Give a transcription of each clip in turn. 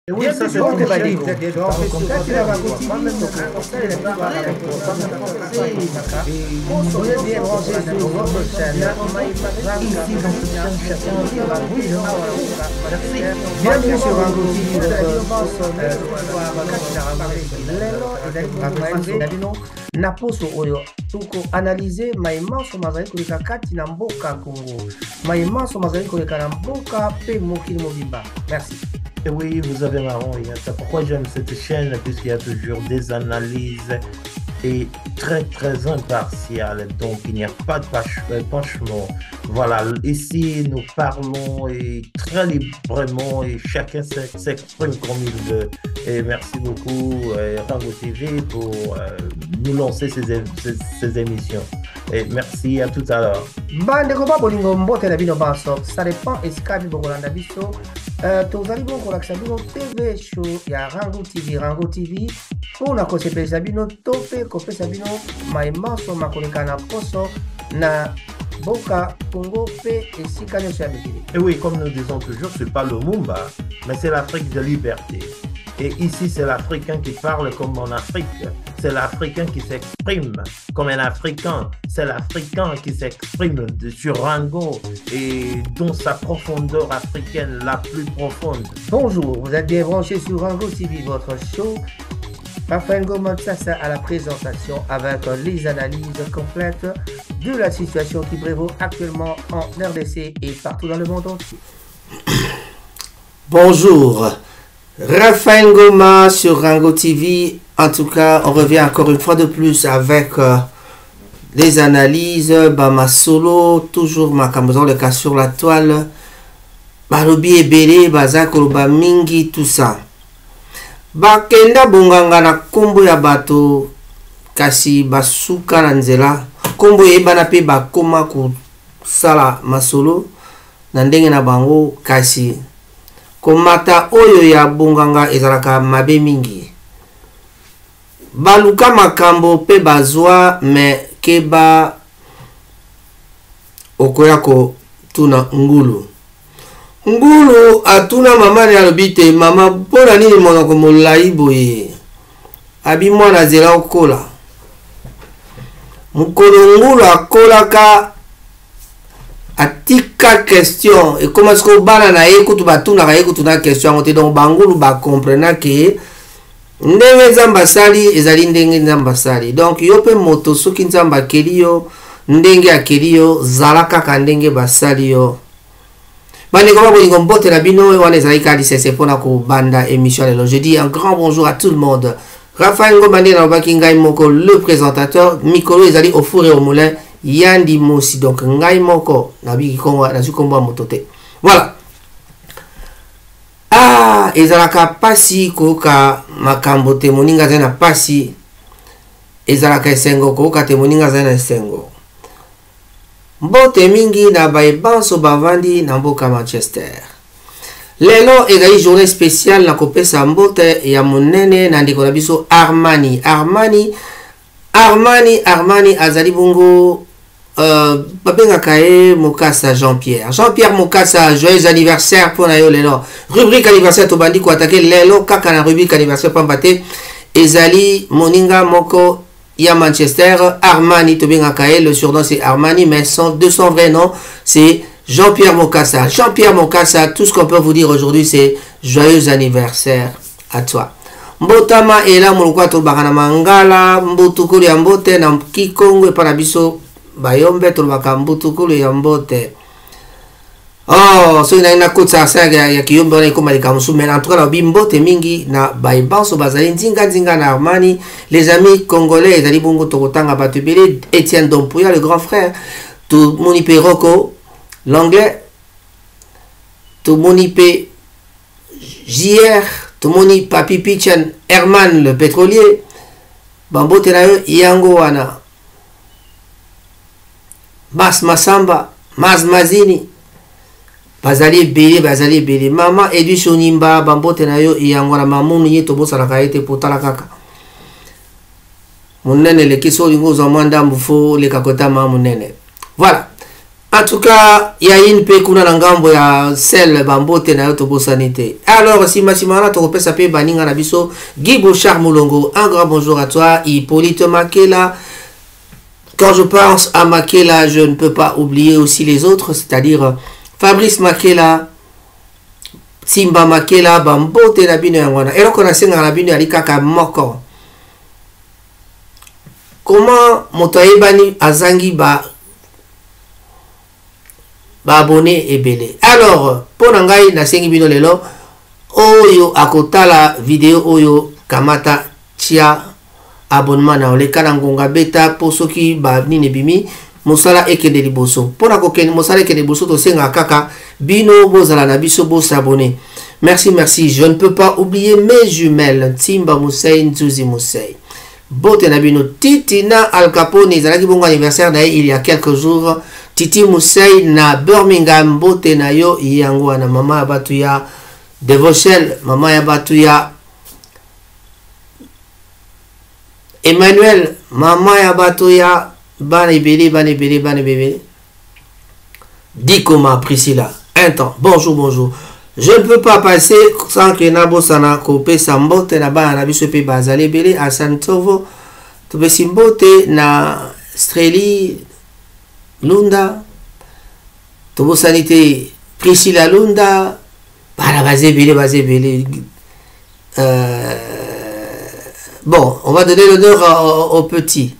Et oui, ça c'est bon, une bah, chaîne. vous êtes des grands spéciaux. Quand tu vas continuer, vous êtes bien branchés sur votre chaîne. Ici, dans cette chaîne, chacun bienvenue sur Rango TV, na poso oyo tuko analyser maimanso mazali koleka kati na mboka Congo, maimanso mazali koleka na mboka pe mokili mobimba. Merci. Et oui, vous avez marrant, c'est pourquoi j'aime cette chaîne, puisqu'il y a toujours des analyses et très impartiales, donc il n'y a pas de penchement. Voilà, ici nous parlons et très librement et chacun s'exprime comme il veut. Et merci beaucoup Rango TV pour nous lancer ces émissions. Et merci, à tout à l'heure. Bandeko ba bolingo mbote na bino baso, ça dépend esika bi bokolanda biso. Tozali bongo lakisa bino TV show ya Rango TV mpona kosepelisa bino to mpe kopesa bino maimanso makoleka na poso na boka Congo mpe esika nyonso ya mikili. Et oui, comme nous disons toujours, c'est pas le Mumba, mais c'est l'Afrique de liberté. Et ici, c'est l'Africain qui parle comme en Afrique. C'est l'Africain qui s'exprime comme un Africain. C'est l'Africain qui s'exprime sur Rango et dans sa profondeur africaine la plus profonde. Bonjour, vous êtes bien branchés sur Rango TV, votre show. Raphaël Ngoma-Tsatsa à la présentation avec les analyses complètes de la situation qui prévaut actuellement en RDC et partout dans le monde entier. Bonjour. Raphaël Ngoma sur Rango TV. En tout cas, on revient encore une fois de plus avec les analyses. Ma solo, toujours ma caméra, le cas sur la toile. Balobi ebele, bazakoloba mingi, tout ça. Bakenda bonganga na kombo ya bato kasi basuka na nzela. Kombo yebana pe bakoma kusala masolo na ndenge na bango kasi komata oyo ya bonganga ezalaka mabe mingi. Baluka makambo pe bazwa me keba okoya ko tuna ngulu. Ngulu atuna mama ni alobite mama pona nini monoko molai boye. Abi mwana zela okola. Mukolo ngulu akolaka atika question et comment est-ce que bana na ekutu batuna ka ekutu na question ngote donc bangulu ba comprendre que ndenge nzamba sali ezali ndenge nzamba sali donc yo pe moto soki nzamba keliyo ndenge akeliyo zalaka ka ndenge basali yo. Bane koma bolingo mbote na bino wana ezali ka lisese pona ko banda émission lelo. Je dis un grand bonjour à tout le monde. Raphaël Ngoma na obaki ngai moko le présentateur, mikolo ezali au four et au moulin. Yandi Mosi, donc ngai moko nabi kongo na zukomba motote. Voilà. Ah, ezalaka pasi koka makambo te moninga zena pasi. Ezalaka esengo koka te moninga zena esengo. Mbote mingi na baibanso bavandi na mboka Manchester. Lelo ezali journée spéciale na kopesa mbote ya monene na ndeko na biso Armani azali bongo babengaka ye Mokasa Jean-Pierre Mokasa, joyeux anniversaire pour nayo lelo. Rubrique anniversaire tobandi ko attaquer lelo kaka na rubrique anniversaire pambate ezali moninga moko ya Manchester Armani tobengaka ye, le surnom c'est Armani mais de son vrai nom c'est Jean-Pierre Mokasa. Jean-Pierre Mokasa, tout ce qu'on peut vous dire aujourd'hui c'est joyeux anniversaire à toi. Mbotama ela mulukwa to bakana mangala mbutukulu ya mbote na kikongo epana biso bayombe to baka mbutukulu ya mbote. Oh, so ina kotsa saga ya kiyombe wana ikoma likamusu mais en tout cas la bimbote mingi na baibanso bazali nzinga na Armani. Les amis congolais ezali bongo tokotanga bato ebele. Etienne Dompuya le grand frère, to monipe Rocco l'anglais, to monipe JR, to moni Papi Pichan Herman le pétrolier. Bambo tenayo yango wana. Mas Masamba, Mas Mazini. Bazali bele. Mama Edu Sonimba, bambo tenayo yango wana mamuni yeto bosala kaete potala kaka. Munene le kiso lingo za mwanda mbufo le kakota ma munene. Voilà. En tout cas, il y a une pe kuna ngambo ya sel bambote na yoto sanité. Alors, si masimana to kopesa pe baninga na biso, Guy Bouchard Moulongo, un grand bonjour à toi, Hippolyte Makela. Quand je pense à Makela, je ne peux pas oublier aussi les autres, c'est-à-dire Fabrice Makela, Simba Makela, bambote na bino yangwana. Et donc on a senga na bino alikaka moko. Comment motoyebani azangi ba abonné ebele. Alors, pour nangai na sengi bino lelo, oyo akotala video oyo kamata tia abonnement na oleka ngonga beta pour soki ba nini bimi mosala ekende liboso. Pour na kokende mosala ekende liboso to senga kaka bino bozala na biso bo s'abonner. Merci, merci. Je ne peux pas oublier mes jumelles Timba Mousseï, Nzuzi Mousseï. Bote na bino Titina Al Capone, ezalaki bongo anniversaire na il y a quelques jours. Titi Mousseï na Birmingham, bote na yo yango na mama ya batu ya Devoshel, mama ya batu ya Emmanuel, mama ya batu ya bane bébé. Dikoma Priscilla, un temps. Bonjour, bonjour. Je ne peux pas passer sans que Nabo Sana Kope Sambote na ba na biso pe bazale bele à Santovo. Tobe simbote na Streli Lunda, Tobo Sanité, Priscilla Lunda, para bazé belé. Bon, on va donner l'honneur au petit.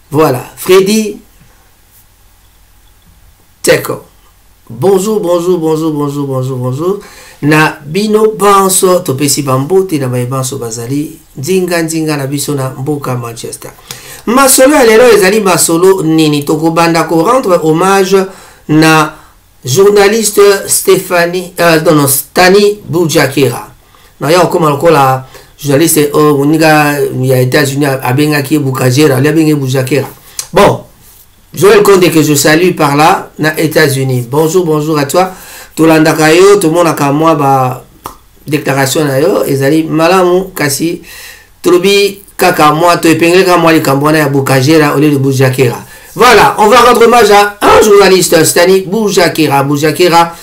Voilà, Freddy Teko. Bonjour. Na bino banso topesi bambote na banso bazali nzinga na biso na mboka Manchester. Masolo lelo ezali masolo nini tokobanda ko rendre hommage na journaliste Stani Boujakera. Na ya koma lokola journaliste moninga ya États-Unis abengaki Boujakera, abengaki Boujakera. Bon, Joël Condé que je salue par là, na États-Unis. Bonjour à toi. Tolanda kayo, tout le monde a moi ba déclaration na yo, ezali malamu kasi trobi kaka moi to epengele ka moi likambona ya Boujakera au lieu de Boujakera. Voilà, on va rendre hommage à un journaliste, Stani Boujakera. Boujakera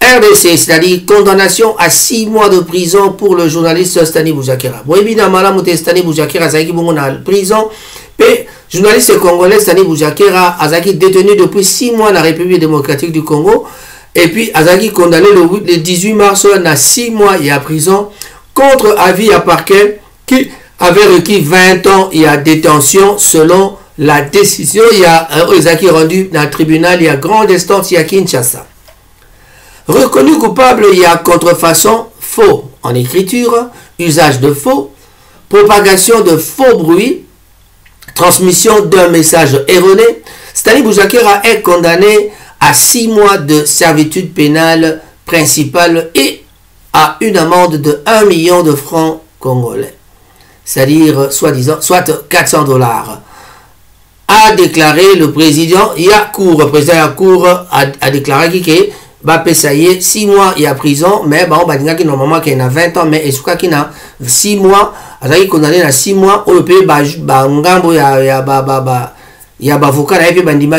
RDC, c'est-à-dire condamnation à 6 mois de prison pour le journaliste Stani Boujakera. Bon, évidemment, malamu te Stani Boujakera zaki bongo na prison. Pe journaliste congolais Stani Boujakera azaki détenu depuis 6 mois dans la République démocratique du Congo. Et puis azaki condamné le 18 mars à 6 mois et à prison contre avis à parquet qui avait requis 20 ans et à détention selon la décision il y a azaki rendu dans le tribunal il y a grande instance il y a Kinshasa. Reconnu coupable il y a contrefaçon, faux en écriture, usage de faux, propagation de faux bruits, transmission d'un message erroné. Stani Boujakera est condamné à 6 mois de servitude pénale principale et à une amende de 1 million de francs congolais. C'est-à-dire, soi-disant, soit $400. A déclaré le président Yakour. Le président Yakour a déclaré qu'il va payer 6 mois et à prison, mais bon, normalement qu'il a 20 ans, mais est-ce qu'il a 6 mois, il est condamné à 6 mois, au pays, il y a avocat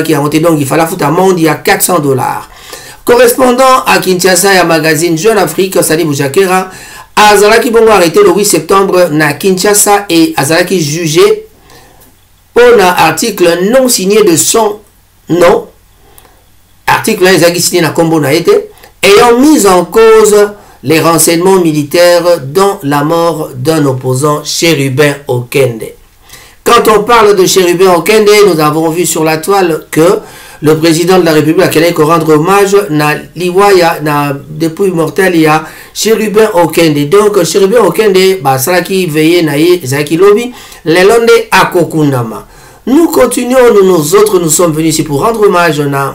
qui a monté, donc il fallait foutre amende, il y a $400. Correspondant à Kinshasa, il y a magazine Jeune Afrique, Stani Boujakera, Azalaki Bongo arrêté le 8 septembre à Kinshasa et Azalaki jugé pour un article non signé de son nom. Article là, signé na Kombo na été, ayant mis en cause les renseignements militaires dans la mort d'un opposant, Chérubin Okende. Quand on parle de Chérubin Okende, nous avons vu sur la toile que le président de la République a qu'elle rendre hommage na liwaya na depuis mortel il y a Chérubin Okende. Donc Chérubin Okende bah ça qui veillait na zaki lobby les londe akokundama. Nous continuons, nous autres, nous sommes venus ici pour rendre hommage à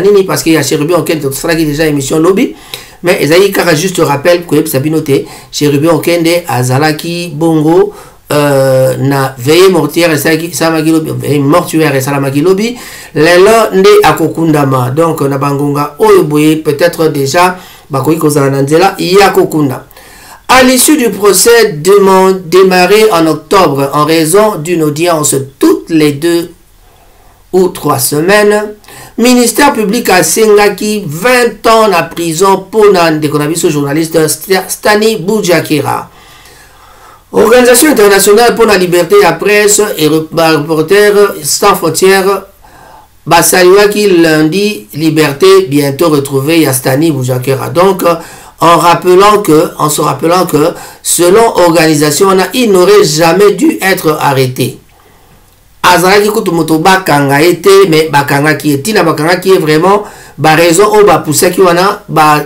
Nini parce qu'il y a Chérubin Okende, c'est qui déjà émission lobby. Mais Esaïe Kara juste rappelle que Sabinote, Chérubin Okende, Azalaki Bongo, na veille mortuaire et Salamaki Lobby, veille mortuaire et Salamaki Lobby, les londe akokundama. Donc, na bangonga oyoboye peut-être déjà, bakoyi kozananzela, yakokunda. À l'issue du procès démarré en octobre en raison d'une audience toutes les 2 ou 3 semaines. Ministère public a sengaki 20 ans en prison pour un journaliste Stani Boudiakira. Organisation internationale pour la liberté de la presse et Reporters sans frontières Basaliwaki lundi, liberté bientôt retrouvée à Stani Boudiakira. Donc, en se rappelant que, selon organisation, il n'aurait jamais dû être arrêté. Azalaki kutumoto bakanga été, mais bakanga qui est vraiment ba raison ou ba poussa qui wana ba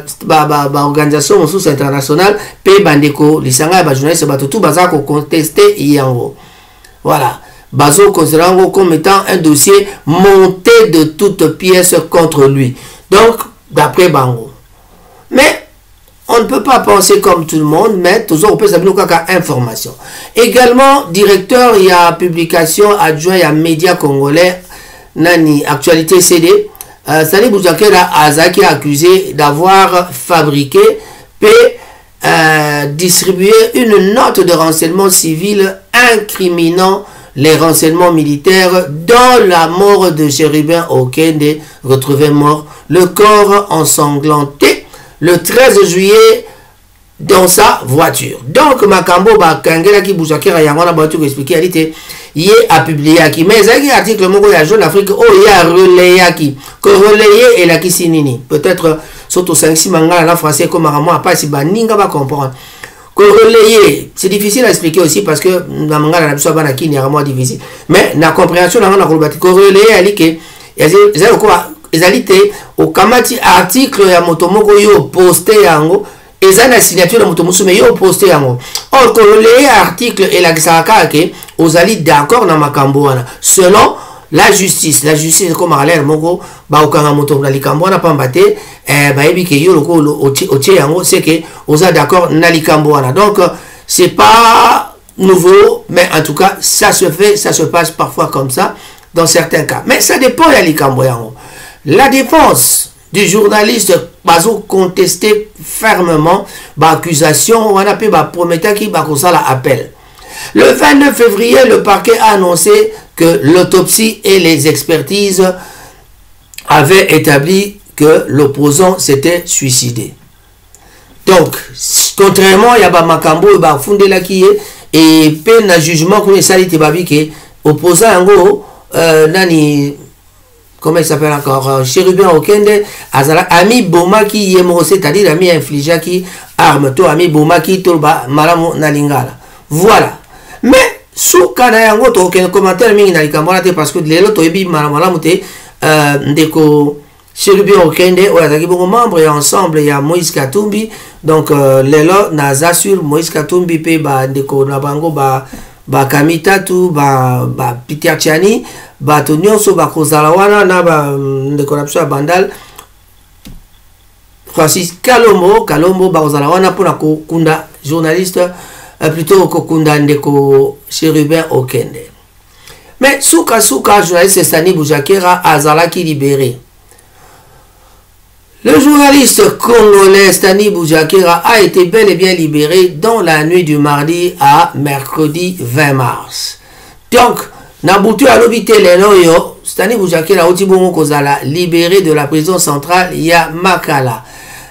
organisation sous internationale pe bandeko lisanga ba journaliste ba tout baza ko contester yango. Voilà. Bazo considérant comme étant un dossier monté de toutes pièces contre lui. Donc, d'après Bango. Mais on ne peut pas penser comme tout le monde, mais toujours on peut savoir qu'à information. Également, directeur, il y a publication adjoint, il y a média congolais, Nani, actualité CD. Stani Boudiakira Azaki accusé d'avoir fabriqué et distribué une note de renseignement civil incriminant les renseignements militaires dans la mort de Chérubin Okende, retrouvé mort, le corps ensanglanté le 13 juillet dans sa voiture. Donc, Makambo Bakangela qui Boudiakira Yangona Batu expliqué, elle était hier a publié qui mais il y a un article Moko ya Jeune Afrique oh il y a relayé qui que relayé et la qui sinini peut-être surtout 5-6 mangas en français comme Aramo a pas si baninga va comprendre que relayé c'est difficile à expliquer aussi parce que dans manga la biso bana qui ni Aramo difficile mais la compréhension dans la kolobati que relayé elle que ils quoi ezalité au kamati article ya motomoko yo posté yango eza na signature de moto musume yo posté yango or le article et la gisaka ke ozali d'accord na makambo wana selon la justice comme alaire moko ba okanga moto na likambo wana pambate ba yebi ke yo loko otie yango c'est que oza d'accord na likambo wana donc c'est pas nouveau mais en tout cas ça se fait ça se passe parfois comme ça dans certains cas mais ça dépend ya likambo yango. La défense du journaliste bazo contesté fermement l'accusation on a pu promettre qu'il va ça appel. Le 29 février, le parquet a annoncé que l'autopsie et les expertises avaient établi que l'opposant s'était suicidé. Donc, contrairement à Makambo et Fondé Lakiye et peine à jugement qu'on est sali tebabi que opposant nani comment il s'appelle encore Chérubin Okende azala ami bomaki yemo c'est-à-dire ami infligé qui arme to ami bomaki tolba malamu na lingala voilà mais sous kana yango to aucun commentaire mingi na likambo te parce que lelo to ebi malamu te ndeko Chérubin Okende ou azaki bongo membre et ensemble il y a Moïse Katumbi donc lelo naza sur Moïse Katumbi pe ba ndeko na bango ba Kamita tu ba Peter Tiani ba tonyoso ba kozalawana na ba ndeko na biso bandal Francis Kalombo ba kozalawana pour na kunda journaliste plutôt kokunda ndeko Chérubin Okende mais souka journaliste Stani Boudiakira azalaki libéré. Le journaliste congolais Stani Boudiakira a été bel et bien libéré dans la nuit du mardi à mercredi 20 mars. Donc, Nabutu a l'obité l'enoyo, Stani Boudiakira a bongo kozala libéré de la prison centrale ya Makala,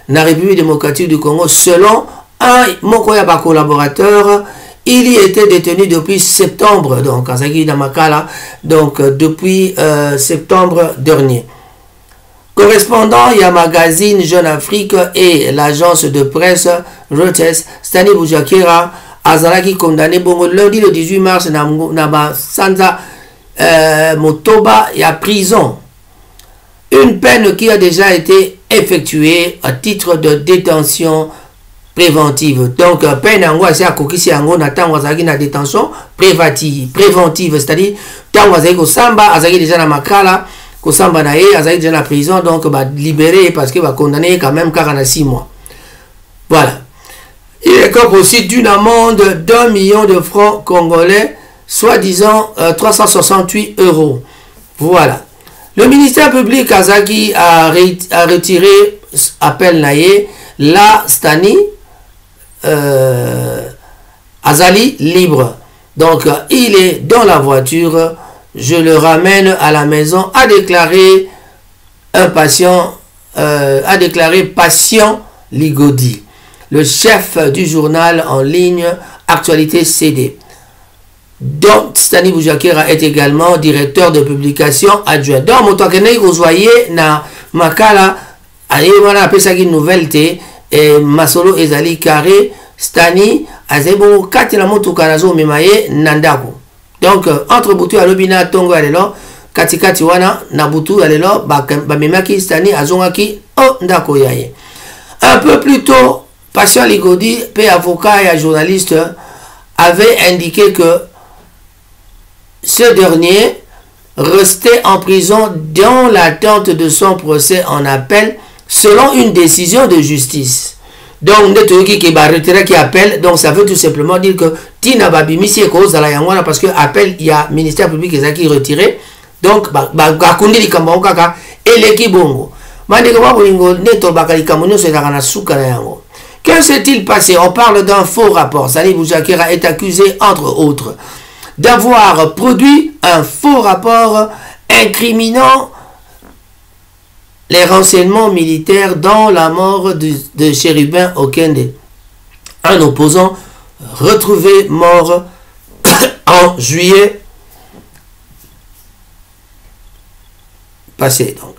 na République démocratique du Congo. Selon un Mokoya collaborateur, il y était détenu depuis septembre, donc à Makala, donc depuis septembre dernier. Correspondant, il y a magazine Jeune Afrique et l'agence de presse Reuters, Stani Boudiakira azalaki condamné bongo lundi le 18 mars na Sanza Motoba et à prison. Une peine qui a déjà été effectuée à titre de détention préventive. Donc peine yango c'est à kokisi yango na tango azalaki na détention préventive, c'est-à-dire tango azalaki ko samba azalaki déjà na Makala Kosamba na ye azali déjà en prison donc bah libéré parce que va condamné quand même 46 mois. Voilà. Il est comme aussi d'une amende d'1 million de francs congolais, soit disant 368 €. Voilà. Le ministère public Azaki a retiré appel naïe la Stani Azali libre. Donc il est dans la voiture je le ramène à la maison, a déclaré un patient, a déclaré Patient Ligodi, le chef du journal en ligne Actualité CD, dont Stani Boujakera est également directeur de publication adjoint. Donc, Motokenei, vous voyez, na Makala, ayemana apesaki nouvelle te, et Masolo ezali carré, Stani, azebo kati la motuka nazo memaye nandako. Donc, entre Boutou et Lobina Tongo alelo, katikati wana, na Boutou alelo, bamemaki Stani azongaki, oh, ndako yaye. Un peu plus tôt, Patient Ligodi, avocat et journaliste, avait indiqué que ce dernier restait en prison dans l'attente de son procès en appel selon une décision de justice. Donc, qui appelle, donc ça veut tout simplement dire que Tina Babimisi est cause à la Yangwana parce que appel, il y a ministère public qui est retiré. Donc, et l'équipe bongo. Que s'est-il passé? On parle d'un faux rapport. Stani Boujakera est accusé, entre autres, d'avoir produit un faux rapport incriminant les renseignements militaires dans la mort de Chérubin Okende, un opposant retrouvé mort en juillet passé. Donc,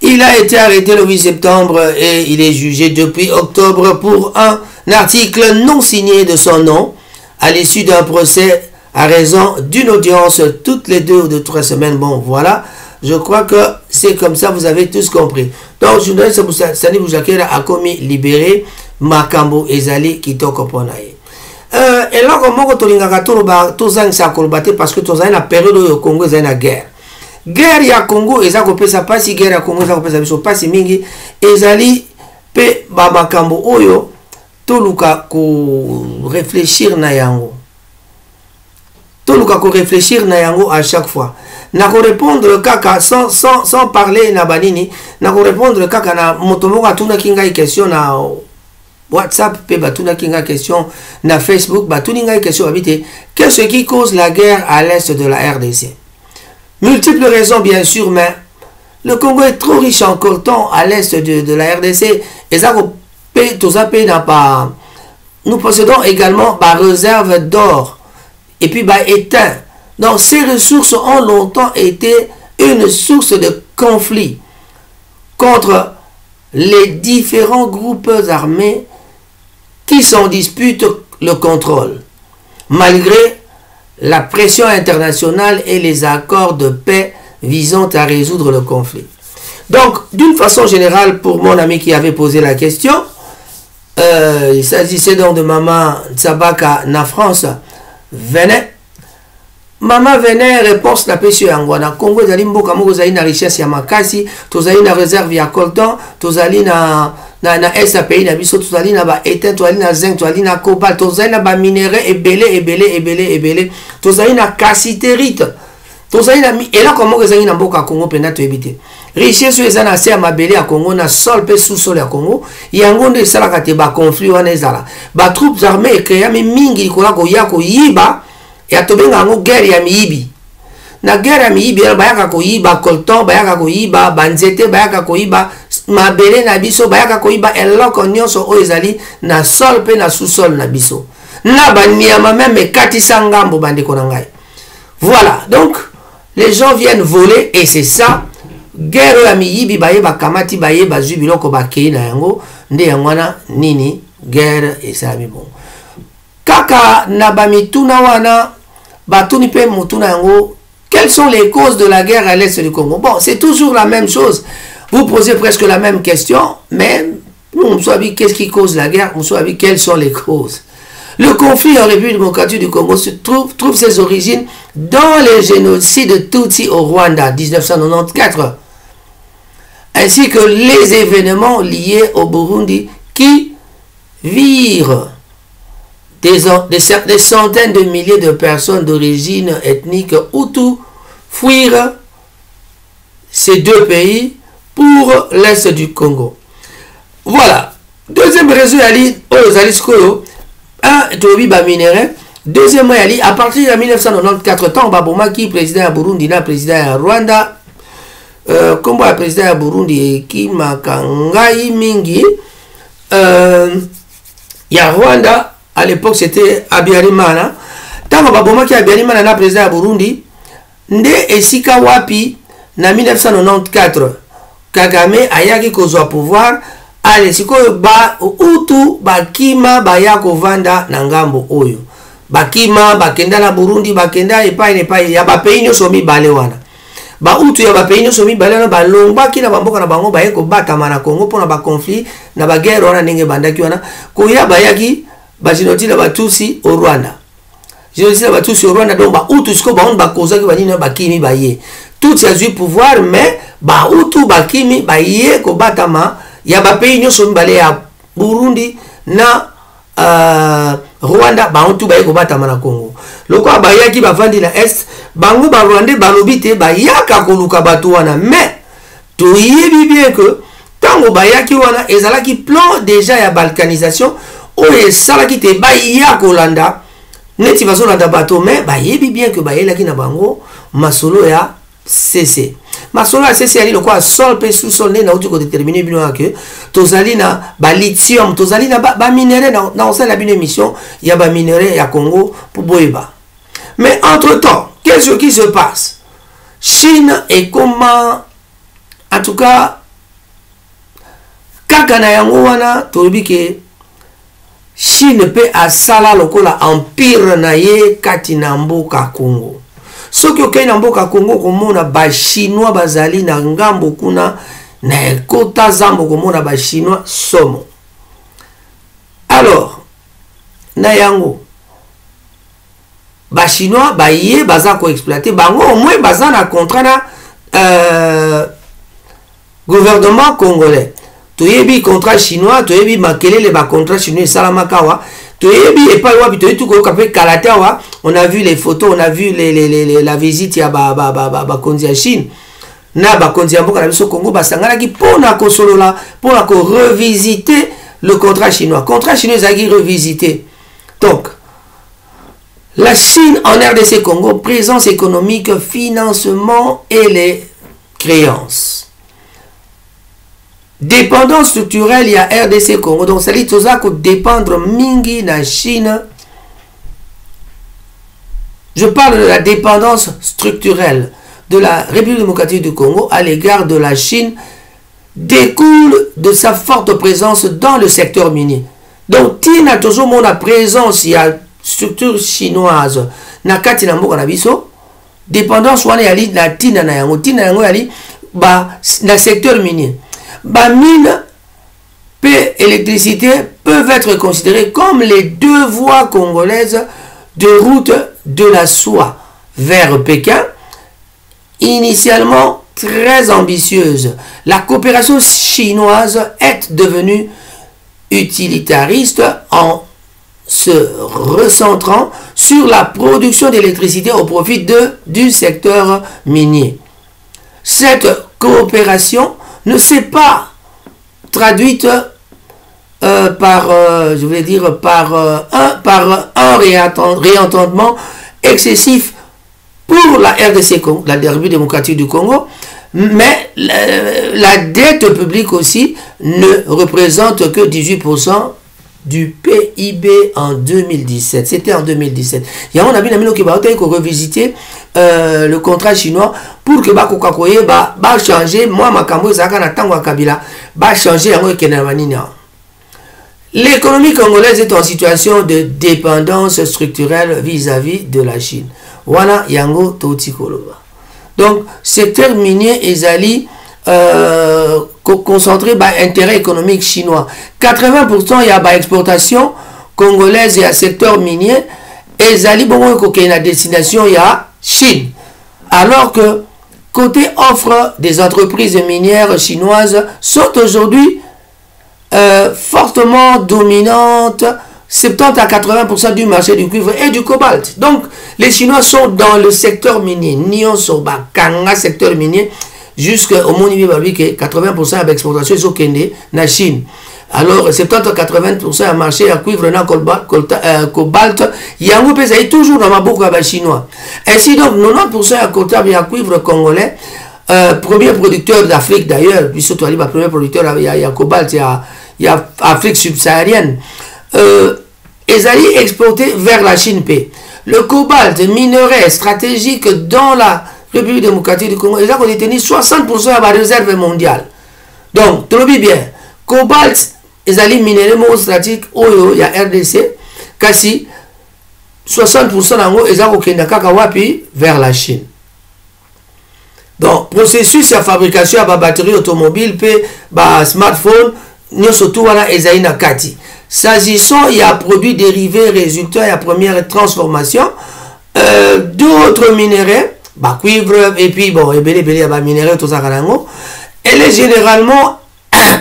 il a été arrêté le 8 septembre et il est jugé depuis octobre pour un article non signé de son nom à l'issue d'un procès à raison d'une audience toutes les 2 ou 3 semaines. Bon, voilà. Je crois que c'est comme ça, vous avez tous compris. Donc, journaliste Stani Boujakera a commis libéré Makambo Ezali Kitoko Ponaye. Et là, comment tolingaka toloba tozang sa kolobate parce que tozali na période au Congo ezali na guerre. Guerre ya Congo eza kopesa pasi, guerre ya Congo eza kopesa biso pasi mingi ezali pe ba makambo oyo toluka ko réfléchir na yango. Toluka ko réfléchir na yango à chaque fois. Na ko répondre kaka sans parler na banini, na ko répondre kaka na motomo atuna kinga question na WhatsApp pe batuna kinga question na Facebook batuni ngai question habité. Qu'est-ce qui cause la guerre à l'est de la RDC? Multiples raisons bien sûr, mais le Congo est trop riche en coltan à l'est de la RDC et ça n'a pas. Nous possédons également des réserves d'or et puis étain. Donc ces ressources ont longtemps été une source de conflit contre les différents groupes armés qui s'en disputent le contrôle, malgré la pression internationale et les accords de paix visant à résoudre le conflit. Donc, d'une façon générale, pour mon ami qui avait posé la question, il s'agissait donc de Maman Tsabaka na France, venait. Maman venait, réponse la paix sur Angwana. Congo, zali mboka moko zali na richesse ya makasi, tozali na réserve ya coltan, tozali na SAPI na biso, tozali na ba étain, tozali na zinc, tozali na cobalt, tozali na ba minéraux ebele, tozali na cassiterite, tozali na et là comment ezali na mboka Congo penda to ebité. Richesse eza na se ya mabele ya Congo na sol pe sous-sol ya Congo, yango nde esalaka te ba conflit wana ezala. Ba troupes armées ekreami mingi likola koya koyiba ya tobenga ngo guerre ya miyibi. Na guerre ya miyibi bayaka koyiba coltan, bayaka koyiba banzete, bayaka koyiba mabele na biso, bayaka koyiba eloko nyonso oyo ezali na sol pe na sous-sol na biso. Na banyama même ekatisa ngambo bandeko na ngai. Voilà, donc les gens viennent voler et c'est ça. Guerre ya miyibi bayeba kamati bayeba zwi biloko bakei na yango nde yangwana nini guerre esalami bon. Kaka na bamituna wana batuni pe mutuna yango. Quelles sont les causes de la guerre à l'est du Congo? Bon, c'est toujours la même chose. Vous posez presque la même question, mais on savez qu'est-ce qui cause la guerre, on savez quelles sont les causes. Le conflit en République démocratique du Congo trouve ses origines dans les génocides Tutsi au Rwanda 1994, ainsi que les événements liés au Burundi qui virent des centaines de milliers de personnes d'origine ethnique Hutu fuir ces deux pays pour l'est du Congo. Voilà. Deuxième raison, aux Aliskoyo, un tobi ba minéré, Deuxièmement, à partir de 1994, tant Baboma qui président à Burundi, na président à Rwanda, comme le président à Burundi qui Makangai Mingi, il y a Rwanda, à l'époque c'était Habyarimana. Tant Baboma qui Habyarimana na président à Burundi, nde esika wapi na 1994 Kagame ayaki kozwa pouvoir ale sikoyo ba utu bakima bayako vanda na ngambo oyo bakima bakenda na Burundi bakenda epai ya bapeyi nyonso mibale wana ba utu ya bapeyi nyonso mibale wana balongwaki na bamboka na bango baye kobatama na Congo mpona bakonflit na bagere wana ndenge bandaki wana koya bayaki bagenocide batusi au Rwanda. Génocide batusi au Rwanda donc ba utu siko ba on bakozaki banini bakimi baye tout ya zui pouvoir mais ba utu bakimi baye kobatama ya bapeyi nyonso mibale ya Burundi na Rwanda ba utu baye kobatama na Congo loko bayaki bavandi na est bango ba Rwanda balobi te bayaka koluka bato wana mais toyebi bien que tango bayaki wana ezalaki plan déjà ya balkanisation oyo esalaki te baya kolanda neti bazolanda bato mais bayebi bien que bayelaki na bango masolo ya CC masolo ya CC ali lokwa sol pe sous sol na uti ko déterminer bino que tozali na ba lithium tozali na ba minerai na osala bino émission ya ba minerai ya Congo pour boyeba. Mais entre-temps, qu'est-ce qui se passe? Chine et comment en tout cas kaka na yango wana tolobi ke Chine pe asala lokola empire na ye kati na mboka Congo. Soki okei na mboka Congo komona ba chinois bazali na ngambo kuna na ekota zambo komona ba chinois somo. Alors na yango ba chinois ba ye baza ko exploiter bango au moins baza na contrat na gouvernement congolais. Toyebi contrat chinois, toyebi makelele ba contrat chinois salamakawa, toyebi epa wapi toyebi tout kapé kalatawa, on a vu les photos, on a vu la visite ya ba konzi ya Chine. Na ba konzi ya mboka na biso Congo basangana ki pona ko solola, pona ko revisiter le contrat chinois. Contrat chinois a été revisité. Donc la Chine en RDC Congo, présence économique, financement et les créances. Dépendance structurelle, il y a RDC Congo. Donc, ça dit que dépendre mingi na Chine. Je parle de la dépendance structurelle de la République démocratique du Congo à l'égard de la Chine découle de sa forte présence dans le secteur minier. Donc, tina toujours mon présence, il y a structure chinoise na kati na mboka na biso dépendance wana yali na tina na yango yali ba na secteur minier ba mine et électricité peuvent être considérés comme les deux voies congolaises de route de la soie vers Pékin, initialement très ambitieuse. La coopération chinoise est devenue utilitariste en se recentrant sur la production d'électricité au profit du secteur minier. Cette coopération ne s'est pas traduite par un réentendement excessif pour la RDC Congo, la République démocratique du Congo, mais la dette publique aussi ne représente que 18% du PIB en 2017. C'était en 2017. Il y a un ami qui va revisiter le contrat chinois pour que Bakokakoye va changer. Moi, ma cambo Zakana Tangwa Kabila va changer. L'économie congolaise est en situation de dépendance structurelle vis-à-vis de la Chine. Voilà Yango Toti Koloba. Donc, secteur minier Ezali concentré par intérêt économique chinois. 80% il y a par exportation congolaise et à secteur minier. Ezali bon qu'il y a destination il y a Chine. Alors que côté offre des entreprises minières chinoises sont aujourd'hui fortement dominantes, 70 à 80% du marché du cuivre et du cobalt. Donc les Chinois sont dans le secteur minier. Nyon Soba, Kanga, secteur minier, jusqu'au monde que 80% de l'exportation est au Kenya, la Chine. alors 70-80% ya marché ya cuivre na cobalt yango mpe ezali toujours na maboko ya bachinois. Ainsi donc 90% ya coltan ya cuivre congolais, premier producteur d'Afrique d'ailleurs, biso toali ba premier producteur ya cobalt ya Afrique subsaharienne, ezali exporté vers la Chine pe. Le cobalt, minerai stratégique dans la République démocratique du Congo, ils ont détenu 60% de la réserve mondiale. Donc, tout le bien, cobalt, ils ont minerai stratégique, il y a RDC, kasi 60% d'ango, ils ont wapi vers la Chine. Donc, processus de fabrication de batterie automobile, de smartphone, nous surtout ils ont kati. S'agissant, il y a produits dérivés résultats, il y a première transformation, d'autres minéraux, cuivre, et puis bon, minéraux, tout ça, elle est généralement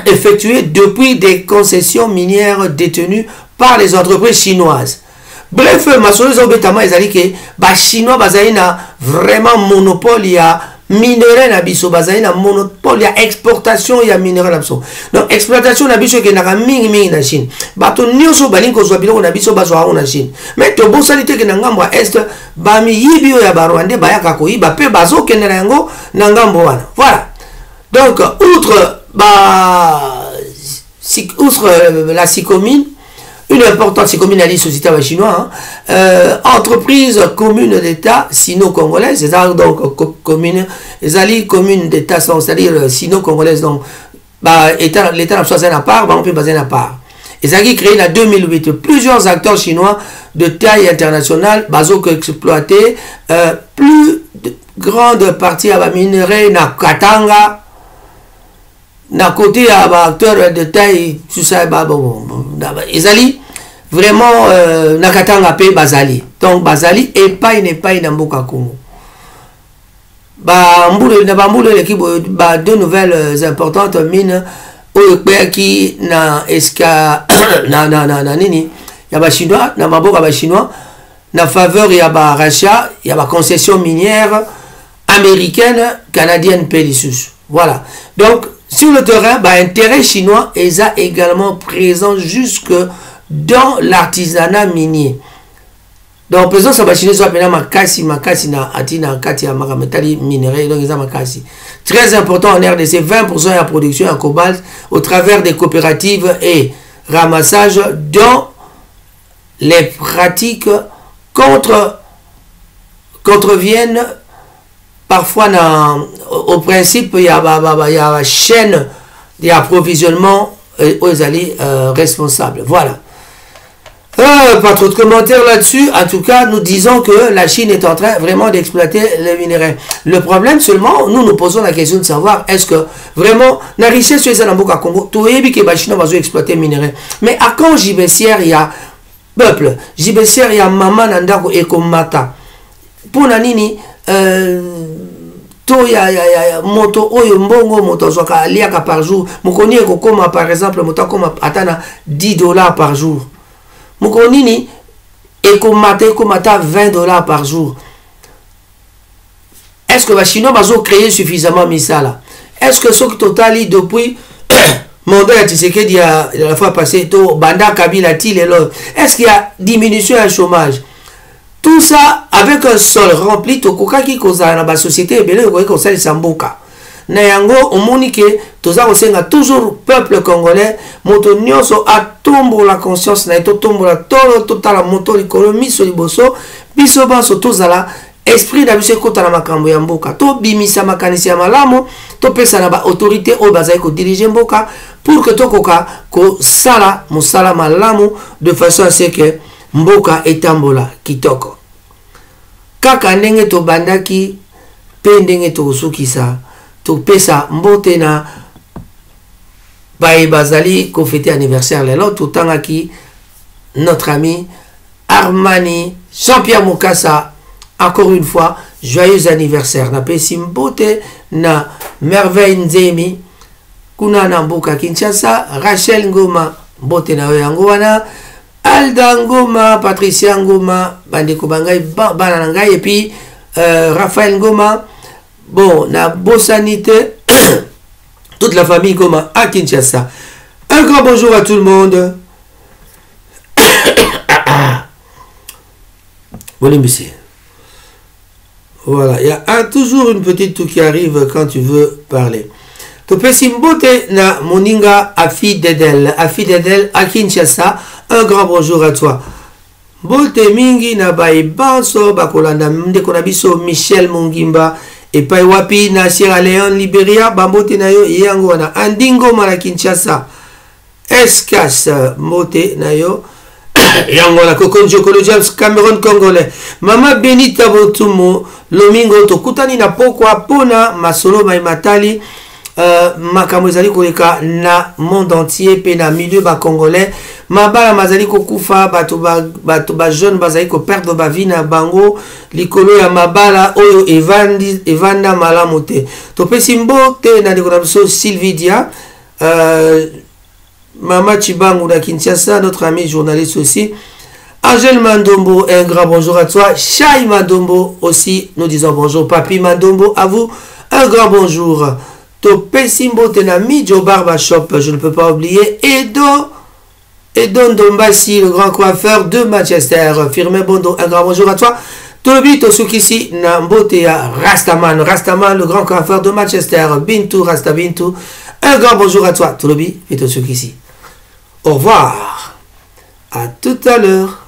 effectuée depuis des concessions minières détenues par les entreprises chinoises. Bref, ma solution obétama est que Chinois ont vraiment monopole, il y a minerai na biso bazali na monopole ya exportation ya minerai na biso. Donc exploitation na biso ke na mingi na Chine. Bato nyonso balingi kozwa biloko na biso bazwa na Chine. Mais to bosalité ke na ngambo est ba mi yibi ya ba Rwanda ba yaka ko yiba pe bazo kendela yango na ngambo wana. Voilà. Donc outre la Sicomine, une importante Sicomine société chinoise, entreprise commune d'État sino-congolaise, c'est-à-dire donc commune, les communes d'État, c'est-à-dire sino-congolaise, donc l'État n'a pas à part, on peut baser à part. Et ça qui créé en 2008 plusieurs acteurs chinois de taille internationale, baso exploité, plus de grande partie à la minerai na Katanga. D'un côté, acteur de taille, tout ça, Ezali, vraiment, Nakatanga pe Bazali. Donc, Bazali, et pas dans Mboka Congo. L'équipe, deux nouvelles importantes mines, qui na eska, nini, yaba chinois, na Maboka chinois, na faveur yaba rachat, yaba concession minière américaine, canadienne, Pélissus. Voilà. Donc, sur le terrain, intérêt chinois est également présent jusque dans l'artisanat minier. Donc, présence de chinois soit makasi na atina kati ya makametali minerai donc ils ont makasi. Très important en RDC, 20% de la production en cobalt au travers des coopératives et ramassage dans les pratiques contreviennent. Parfois, au principe, il y a une chaîne d'approvisionnement aux alliés responsables. Voilà. Pas trop de commentaires là-dessus. En tout cas, nous disons que la Chine est en train vraiment d'exploiter les minéraux. Le problème seulement, nous posons la question de savoir est-ce que vraiment, la richesse sur les Anamboka Congo, tout est bien que la Chine va exploiter les minéraux. Mais à quand Jibessière, il y a peuple, Jibessière, il y a Maman Nandako et Komata. Pour Nanini, to ya moto oyo mbongo moto zoka aliaka par jour mokoni ekokoma par exemple moto akoma atana $10 par jour mokoni ni ekomata $20 par jour. Est-ce que les Chinois ont créé suffisamment misala? Est-ce que ce total depuis mandat ya Tshisekedi la fois passée to banda Kabila tilelo, est-ce qu'il y a diminution du chômage? Tout ça avec un sol rempli to kokaki koza na ba société ebele ko sali samboka na yango omoni ke toza kosenga toujours peuple congolais moto nyonso atombo la conscience na to tombo la tolo totala moto likolo miso liboso biso banso tozala esprit na biso kota na makambo ya mboka to bimisa makanisi ya malamu to pesa na ba autorité o bazai ko diriger mboka pour que to koka ko sala musala malamu de façon à ce que mboka etambola kitoko. Kaka ndenge to bandaki pe ndenge to sukisa to pesa mbote na bae bazali ko fêter anniversaire lelo to tangaki notre ami Armani Jean-Pierre Mukasa, encore une fois joyeux anniversaire na pesi mbote na Merveille Nzemi kuna na mboka Kinshasa, Rachel Ngoma mbote na yango wana, Alda Ngoma, Patricia Ngoma, bandeko bangai bana nangai, et puis Raphaël Ngoma, bon, na Bossanité, toute la famille Ngoma à Kinshasa. Un grand bonjour à tout le monde. Bon, monsieur. Voilà, il y a toujours une petite tout qui arrive quand tu veux parler. Topesi Mbote na Moninga Afi Dedel à Kinshasa. Un grand bonjour à toi. Mbote mingi na baibanso bakolanda ndeko na biso Michel Mungimba et pai wapi na Sierra Leone Liberia bambote na yo yango na Andingo mala Kinshasa. Eskas Mbote na yo yango la Kokonjo James Cameroun Congolais. Mama Benita Botumo Lomingo tokutani na pokwa pona masolo matali makambo ezali koleka na monde entier pe na milieu ba congolais mabala mazali kokufa bato ba jeune bazali ko perdre ba vie na bango likolo ya mabala oyo evanda malamu te topesi mbote na ndeko na biso Sylvidia Mama Chibangu na Kinshasa, notre ami journaliste aussi. Angèle Mandombo, un grand bonjour à toi. Chai Mandombo aussi, nous disons bonjour. Papi Mandombo, à vous, un grand bonjour. Topé Simbo Tenami, Joe Barba Shop, je ne peux pas oublier. Edon Dombassi, le grand coiffeur de Manchester. Firme Bondo, un grand bonjour à toi. Tobi Tosukisi, Nambotea, Rastaman, le grand coiffeur de Manchester. Bintou, Rasta Bintou, un grand bonjour à toi. Tobi Tosukisi. Au revoir. À tout à l'heure.